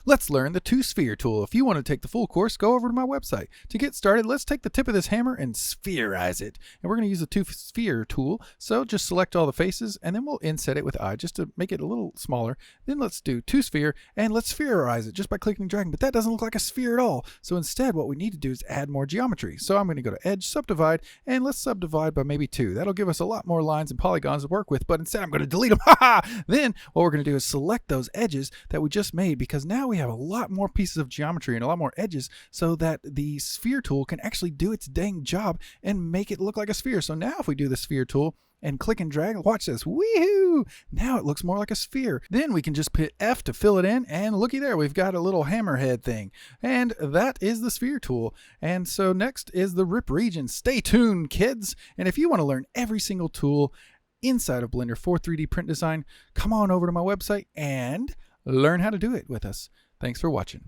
Let's learn the two-sphere tool. If you want to take the full course, go over to my website. To get started, let's take the tip of this hammer and spherize it. And we're going to use the two-sphere tool. So just select all the faces, and then we'll inset it with I just to make it a little smaller. Then let's do two-sphere, and let's spherize it just by clicking and dragging. But that doesn't look like a sphere at all. So instead, what we need to do is add more geometry. So I'm going to go to Edge, Subdivide, and let's subdivide by maybe 2. That'll give us a lot more lines and polygons to work with, but instead I'm going to delete them. Then what we're going to do is select those edges that we just made, because now we have a lot more pieces of geometry and a lot more edges so that the sphere tool can actually do its dang job and make it look like a sphere. So now if we do the sphere tool and click and drag, watch this, woohoo! Now it looks more like a sphere. Then we can just hit F to fill it in, and looky there, we've got a little hammerhead thing. And that is the sphere tool. And so next is the rip region. Stay tuned, kids. And if you want to learn every single tool inside of Blender for 3D print design, come on over to my website and learn how to do it with us. Thanks for watching.